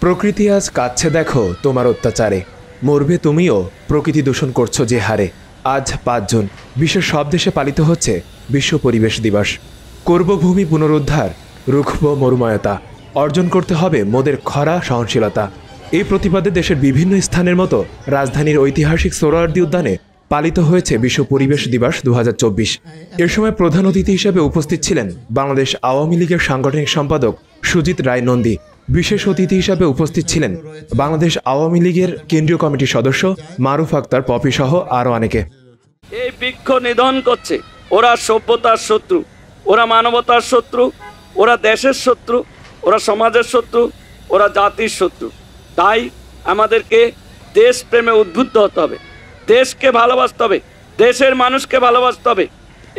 প্রকৃতি আজ কাঁদছে দেখো তোমার অত্যাচারে, মরবে তুমিও প্রকৃতি দূষণ করছো যে হারে। আজ 5 জুন বিশ্বের সব দেশে পালিত হচ্ছে বিশ্ব পরিবেশ দিবস। করব ভূমি পুনরুদ্ধার, রুখব মরুময়তা, অর্জন করতে হবে মোদের খরা সহনশীলতা। এই প্রতিবাদে দেশের বিভিন্ন স্থানের মতো রাজধানীর ঐতিহাসিক সোহরাওয়ার্দী উদ্যানে পালিত হয়েছে বিশ্ব পরিবেশ দিবস 2024। এর সময় প্রধান অতিথি হিসেবে উপস্থিত ছিলেন বাংলাদেশ আওয়ামী লীগের সাংগঠনিক সম্পাদক সুজিত রায় নন্দী। বিশেষ অতিথি হিসাবে উপস্থিত ছিলেন বাংলাদেশ আওয়ামী লীগের কেন্দ্রীয় কমিটির সদস্য মারুফ আক্তার পপি সহ আরও অনেকে। এই বৃক্ষ নিধন করছে, ওরা সভ্যতার শত্রু, ওরা মানবতার শত্রু, ওরা দেশের শত্রু, ওরা সমাজের শত্রু, ওরা জাতির শত্রু। তাই আমাদেরকে দেশপ্রেমে উদ্বুদ্ধ হতে হবে, দেশকে ভালোবাসতে হবে, দেশের মানুষকে ভালোবাসতে হবে।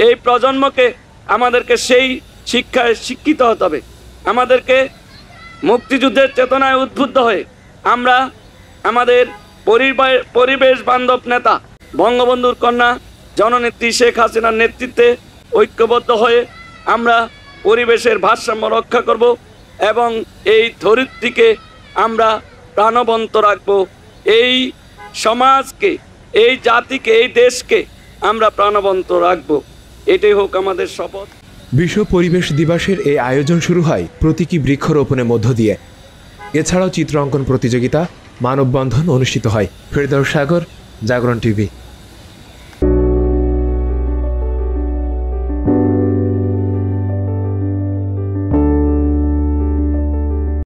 এই প্রজন্মকে আমাদেরকে সেই শিক্ষায় শিক্ষিত হতে হবে। আমাদেরকে মুক্তিযুদ্ধের চেতনায় উদ্বুদ্ধ হয়ে আমরা আমাদের পরিবেশ বান্ধব নেতা বঙ্গবন্ধুর কন্যা জননেত্রী শেখ হাসিনার নেতৃত্বে ঐক্যবদ্ধ হয়ে আমরা পরিবেশের ভারসাম্য রক্ষা করব এবং এই ধরিত্রীকে আমরা প্রাণবন্ত রাখব। এই সমাজকে, এই জাতিকে, এই দেশকে আমরা প্রাণবন্ত রাখব। এটাই হোক আমাদের শপথ। বিশ্ব পরিবেশ দিবসের এই আয়োজন শুরু হয় প্রতীকী বৃক্ষরোপণের মধ্য দিয়ে। এছাড়াও চিত্র অঙ্কন প্রতিযোগিতা, মানববন্ধন অনুষ্ঠিত হয়। ফেরদৌস সাগর, জাগরণ টিভি।